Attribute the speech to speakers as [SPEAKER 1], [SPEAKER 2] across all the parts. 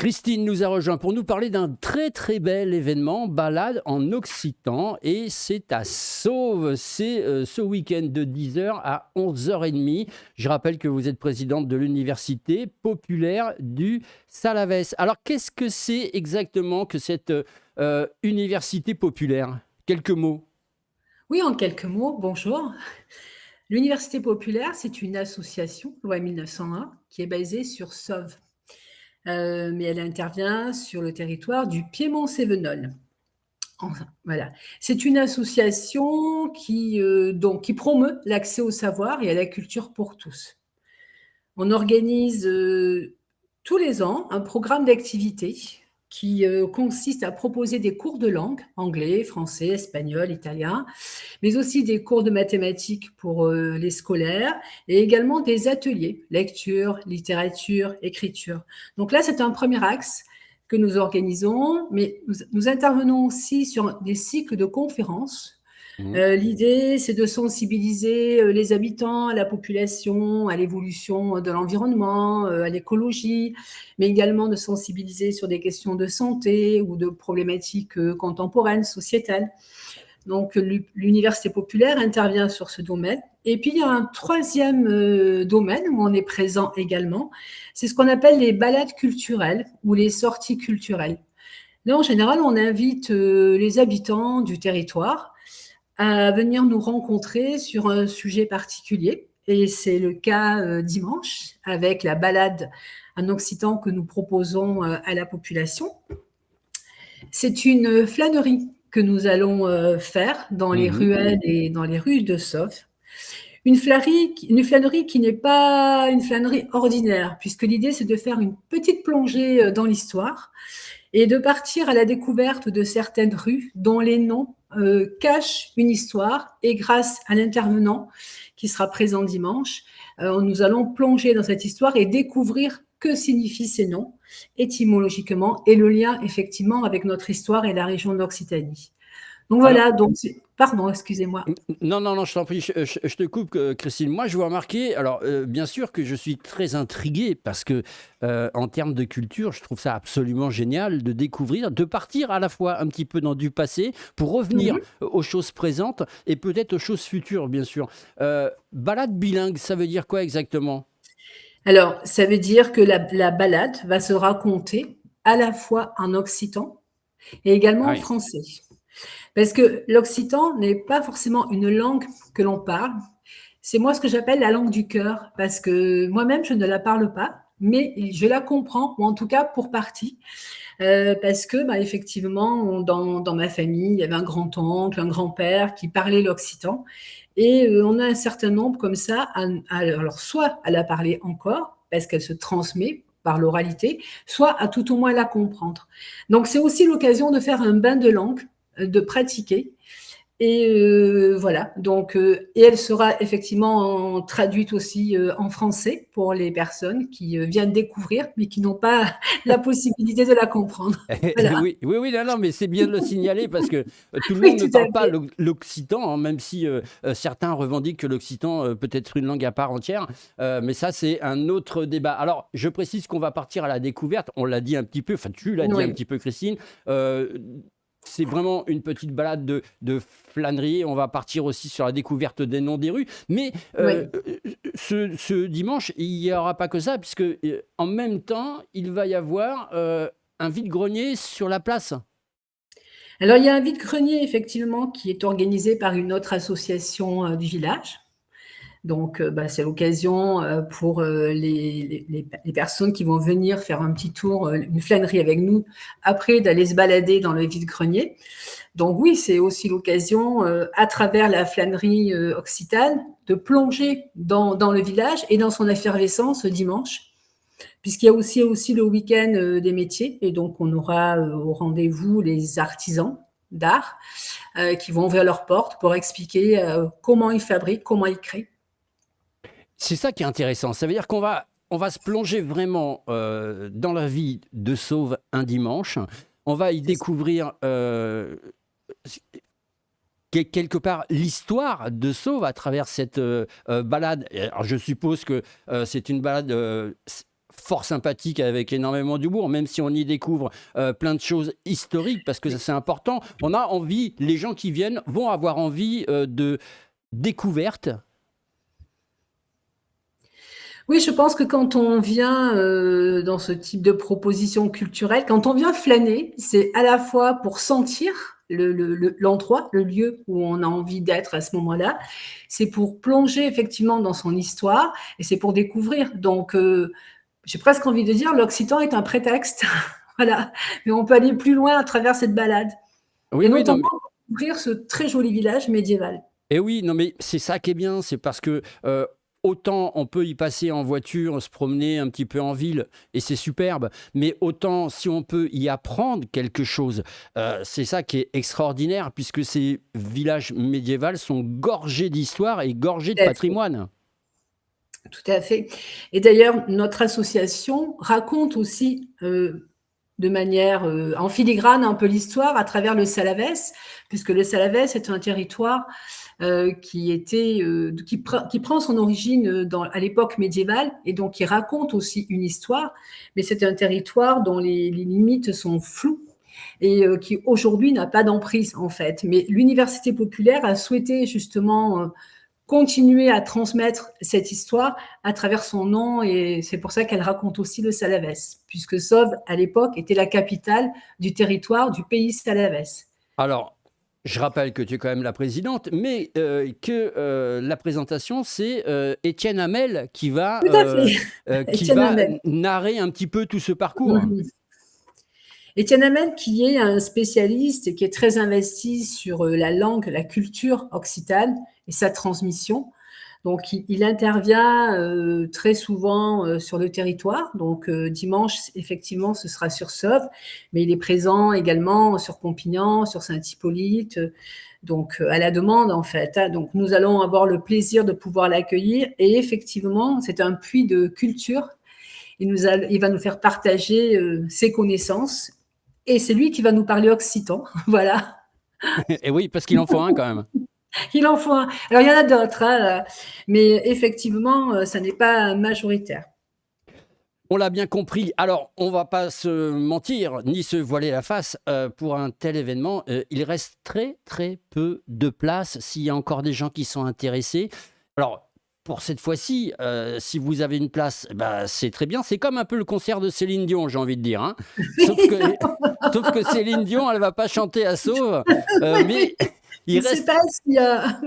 [SPEAKER 1] Christine nous a rejoint pour nous parler d'un très très bel événement, balade en occitan, et c'est à Sauve. C'est ce week-end de 10h à 11h30. Je rappelle que vous êtes présidente de l'Université populaire du Salavès. Alors qu'est-ce que c'est exactement que cette université populaire? Quelques mots.
[SPEAKER 2] Oui, en quelques mots, bonjour. L'Université populaire, c'est une association, loi 1901, qui est basée sur Sauve. Mais elle intervient sur le territoire du Piémont-Cévenol. Enfin, voilà. C'est une association qui promeut l'accès au savoir et à la culture pour tous. On organise tous les ans un programme d'activités qui consiste à proposer des cours de langue, anglais, français, espagnol, italien, mais aussi des cours de mathématiques pour les scolaires et également des ateliers, lecture, littérature, écriture. Donc là, c'est un premier axe que nous organisons, mais nous intervenons aussi sur des cycles de conférences.
[SPEAKER 1] Mhm.
[SPEAKER 2] L'idée, c'est de sensibiliser les habitants à la population, à l'évolution de l'environnement, à l'écologie, mais également de sensibiliser sur des questions de santé ou de problématiques contemporaines, sociétales. Donc, l'université populaire intervient sur ce domaine. Et puis, il y a un troisième domaine où on est présent également. C'est ce qu'on appelle les balades culturelles ou les sorties culturelles. Là, en général, on invite les habitants du territoire à venir nous rencontrer sur un sujet particulier. Et c'est le cas dimanche avec la balade en occitan que nous proposons à la population. C'est une flânerie que nous allons faire dans les
[SPEAKER 1] Mhm.
[SPEAKER 2] ruelles et dans les rues de Sauve. Une flânerie qui n'est pas une flânerie ordinaire, puisque l'idée, c'est de faire une petite plongée dans l'histoire et de partir à la découverte de certaines rues dont les noms cachent une histoire. Et grâce à l'intervenant qui sera présent dimanche, nous allons plonger dans cette histoire et découvrir que signifient ces noms étymologiquement et le lien effectivement avec notre histoire et la région d'Occitanie. Donc
[SPEAKER 1] Alors,
[SPEAKER 2] voilà, donc pardon, excusez-moi.
[SPEAKER 1] Non, non, non, je t'en prie, je te coupe, Christine. Moi, je veux remarquer, alors, bien sûr que je suis très intrigué parce que, en termes de culture, je trouve ça absolument génial de découvrir, de partir à la fois un petit peu dans du passé pour revenir
[SPEAKER 2] Mhm.
[SPEAKER 1] aux choses présentes et peut-être aux choses futures, bien sûr. Balade bilingue, ça veut dire quoi exactement?
[SPEAKER 2] Alors, ça veut dire que la balade va se raconter à la fois en occitan et également
[SPEAKER 1] Ah
[SPEAKER 2] en
[SPEAKER 1] oui.
[SPEAKER 2] français. Parce que l'occitan n'est pas forcément une langue que l'on parle. C'est moi ce que j'appelle la langue du cœur, parce que moi-même, je ne la parle pas, mais je la comprends, ou en tout cas pour partie, parce que bah, effectivement, dans ma famille, il y avait un grand-oncle, un grand-père qui parlait l'occitan, et on a un certain nombre comme ça, alors soit à la parler encore, parce qu'elle se transmet par l'oralité, soit à tout au moins la comprendre. Donc c'est aussi l'occasion de faire un bain de langue, de pratiquer. Et voilà, donc, et elle sera effectivement traduite aussi en français pour les personnes qui viennent découvrir, mais qui n'ont pas la possibilité de la comprendre. Voilà.
[SPEAKER 1] Oui, oui, oui, non, non, mais c'est bien de le signaler parce que tout le
[SPEAKER 2] Oui,
[SPEAKER 1] monde ne
[SPEAKER 2] tout à
[SPEAKER 1] parle pas
[SPEAKER 2] fait.
[SPEAKER 1] l'occitan, hein, même si certains revendiquent que l'occitan peut être une langue à part entière. Mais ça, c'est un autre débat. Alors, je précise qu'on va partir à la découverte. On l'a dit un petit peu, enfin, tu l'as dit un
[SPEAKER 2] Oui,
[SPEAKER 1] petit peu, Christine. Euh, c'est vraiment une petite balade de flânerie. On va partir aussi sur la découverte des noms des rues. Mais
[SPEAKER 2] oui.
[SPEAKER 1] ce dimanche, il n'y aura pas que ça, puisque en même temps, il va y avoir un vide-grenier sur la place.
[SPEAKER 2] Alors, il y a un vide-grenier, effectivement, qui est organisé par une autre association du village. Donc, bah, c'est l'occasion pour les personnes qui vont venir faire un petit tour, une flânerie avec nous, après d'aller se balader dans le vide-grenier. Donc oui, c'est aussi l'occasion, à travers la flânerie occitane, de plonger dans le village et dans son effervescence dimanche, puisqu'il y a aussi le week-end des métiers. Et donc, on aura au rendez-vous les artisans d'art qui vont ouvrir leurs portes pour expliquer comment ils fabriquent, comment ils créent.
[SPEAKER 1] C'est ça qui est intéressant. Ça veut dire on va se plonger vraiment dans la vie de Sauve un dimanche. On va y
[SPEAKER 2] C'est ça.
[SPEAKER 1] découvrir quelque part l'histoire de Sauve à travers cette balade. Alors, je suppose que c'est une balade fort sympathique avec énormément d'humour, même si on y découvre plein de choses historiques, parce que ça c'est important. On a envie, les gens qui viennent vont avoir envie de découverte.
[SPEAKER 2] Oui, je pense que quand on vient dans ce type de proposition culturelle, quand on vient flâner, c'est à la fois pour sentir l'endroit, le lieu où on a envie d'être à ce moment-là, c'est pour plonger effectivement dans son histoire et c'est pour découvrir. Donc, j'ai presque envie de dire, l'Occitan est un prétexte, voilà. Mais on peut aller plus loin à travers cette balade
[SPEAKER 1] Oui,
[SPEAKER 2] et
[SPEAKER 1] oui, non,
[SPEAKER 2] notamment
[SPEAKER 1] mais
[SPEAKER 2] découvrir ce très joli village médiéval.
[SPEAKER 1] et oui, non, mais c'est ça qui est bien, c'est parce que autant on peut y passer en voiture, se promener un petit peu en ville, et c'est superbe, mais autant si on peut y apprendre quelque chose, c'est ça qui est extraordinaire, puisque ces villages médiévals sont gorgés d'histoire et gorgés de
[SPEAKER 2] Tout à fait.
[SPEAKER 1] patrimoine.
[SPEAKER 2] Tout à fait. Et d'ailleurs, notre association raconte aussi de manière en filigrane un peu l'histoire à travers le Salavès, puisque le Salavès est un territoire qui prend son origine à l'époque médiévale et donc qui raconte aussi une histoire, mais c'est un territoire dont les limites sont floues et qui aujourd'hui n'a pas d'emprise en fait. Mais l'université populaire a souhaité justement continuer à transmettre cette histoire à travers son nom et c'est pour ça qu'elle raconte aussi le Salavès, puisque Sauve, à l'époque, était la capitale du territoire du pays Salavès.
[SPEAKER 1] Alors, je rappelle que tu es quand même la présidente, mais que la présentation, c'est Étienne Hamel
[SPEAKER 2] Tout à fait,
[SPEAKER 1] qui
[SPEAKER 2] Étienne
[SPEAKER 1] va
[SPEAKER 2] Hamel.
[SPEAKER 1] narrer un petit peu tout ce parcours.
[SPEAKER 2] Mhm. Étienne Hamel, qui est un spécialiste et qui est très investi sur la langue, la culture occitane et sa transmission. Donc, il intervient très souvent sur le territoire. Donc, dimanche, effectivement, ce sera sur Sauve, mais il est présent également sur Pompignan, sur Saint-Hippolyte, donc à la demande, en fait. Donc, nous allons avoir le plaisir de pouvoir l'accueillir. Et effectivement, c'est un puits de culture. Il va nous faire partager ses connaissances. Et c'est lui qui va nous parler occitan. Voilà.
[SPEAKER 1] Et oui, parce qu'il en faut un quand même.
[SPEAKER 2] Il en faut un. Alors, il y en a d'autres, hein, mais effectivement, ça n'est pas majoritaire.
[SPEAKER 1] On l'a bien compris. Alors, on va pas se mentir ni se voiler la face. Pour un tel événement, il reste très, très peu de place s'il y a encore des gens qui sont intéressés. Alors, pour cette fois-ci, si vous avez une place, bah, c'est très bien. C'est comme un peu le concert de Céline Dion, j'ai envie de dire, hein. Sauf que, sauf que Céline Dion, elle va pas chanter à Sauve. Mais
[SPEAKER 2] Je
[SPEAKER 1] il
[SPEAKER 2] ne sais
[SPEAKER 1] reste...
[SPEAKER 2] pas si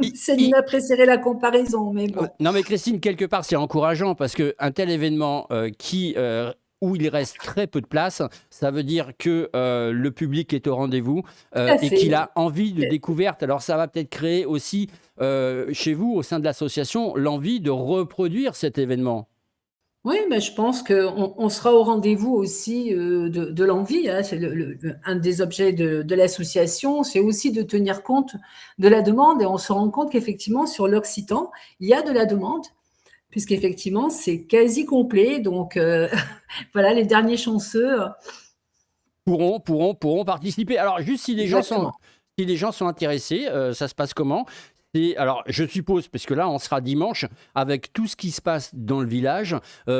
[SPEAKER 1] il-
[SPEAKER 2] Céline
[SPEAKER 1] il-
[SPEAKER 2] apprécierait la comparaison, mais bon.
[SPEAKER 1] Non mais Christine, quelque part c'est encourageant parce qu'un tel événement où il reste très peu de place, ça veut dire que le public est au rendez-vous
[SPEAKER 2] Tout à
[SPEAKER 1] et
[SPEAKER 2] fait.
[SPEAKER 1] qu'il a envie de découverte. Alors ça va peut-être créer aussi chez vous, au sein de l'association, l'envie de reproduire cet événement.
[SPEAKER 2] Oui, mais je pense qu'on sera au rendez-vous aussi de l'envie, hein. C'est un des objets de l'association, c'est aussi de tenir compte de la demande. Et on se rend compte qu'effectivement, sur l'Occitan, il y a de la demande, puisqu'effectivement, c'est quasi complet. Donc, voilà, les derniers chanceux,
[SPEAKER 1] Pourront participer. Alors juste
[SPEAKER 2] exactement.
[SPEAKER 1] si les gens sont intéressés, ça se passe comment? Alors, je suppose, parce que là, on sera dimanche, avec tout ce qui se passe dans le village,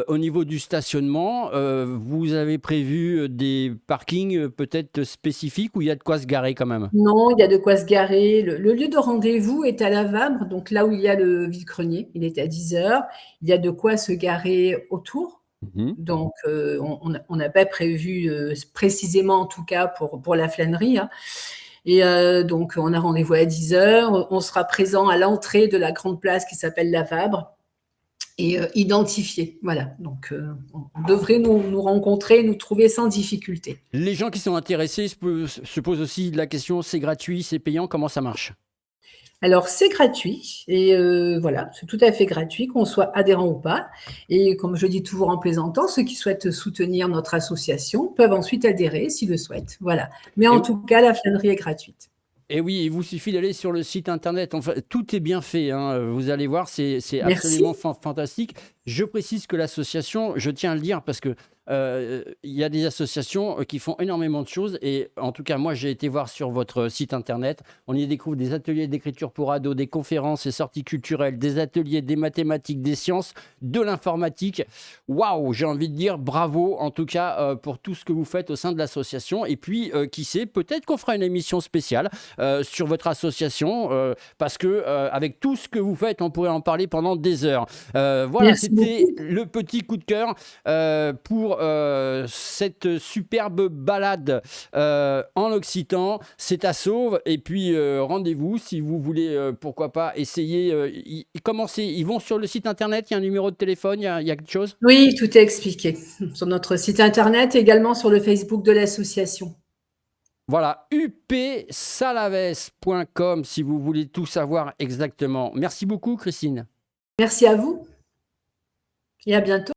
[SPEAKER 1] au niveau du stationnement, vous avez prévu des parkings peut-être spécifiques où il y a de quoi se garer quand même?
[SPEAKER 2] Non, il y a de quoi se garer. Le lieu de rendez-vous est à la Vabre, donc là où il y a le vide-grenier. Il est à 10 heures. Il y a de quoi se garer autour.
[SPEAKER 1] Mhm.
[SPEAKER 2] Donc, on n'a pas prévu précisément, en tout cas, pour la flânerie, hein. Et donc, on a rendez-vous à 10 heures. On sera présent à l'entrée de la grande place qui s'appelle la Vabre et identifié. Voilà. Donc, on devrait nous rencontrer, nous trouver sans difficulté.
[SPEAKER 1] Les gens qui sont intéressés se posent aussi la question, c'est gratuit, c'est payant, comment ça marche?
[SPEAKER 2] Alors, c'est gratuit et voilà, c'est tout à fait gratuit, qu'on soit adhérent ou pas. Et comme je dis toujours en plaisantant, ceux qui souhaitent soutenir notre association peuvent ensuite adhérer s'ils le souhaitent. Voilà. Mais
[SPEAKER 1] Et,
[SPEAKER 2] en tout cas, la flânerie est gratuite.
[SPEAKER 1] et oui, il vous suffit d'aller sur le site internet. Enfin, tout est bien fait, hein. Vous allez voir, c'est absolument
[SPEAKER 2] Merci.
[SPEAKER 1] fantastique. Je précise que l'association, je tiens à le dire parce que il y a des associations qui font énormément de choses. Et en tout cas, moi, j'ai été voir sur votre site internet. On y découvre des ateliers d'écriture pour ados, des conférences et sorties culturelles, des ateliers, des mathématiques, des sciences, de l'informatique. Waouh, j'ai envie de dire bravo, en tout cas, pour tout ce que vous faites au sein de l'association. Et puis, qui sait, peut-être qu'on fera une émission spéciale sur votre association, parce que avec tout ce que vous faites, on pourrait en parler pendant des heures. Voilà,
[SPEAKER 2] Merci
[SPEAKER 1] c'était
[SPEAKER 2] beaucoup.
[SPEAKER 1] le petit coup de cœur pour cette superbe balade en Occitan. C'est à Sauve. Et puis, rendez-vous si vous voulez, pourquoi pas, essayer. Commencer. Ils vont sur le site internet, il y a un numéro de téléphone, il y a quelque chose.
[SPEAKER 2] Oui, tout est expliqué sur notre site internet et également sur le Facebook de l'association.
[SPEAKER 1] Voilà, upsalaves.com si vous voulez tout savoir exactement. Merci beaucoup, Christine.
[SPEAKER 2] Merci à vous et à bientôt.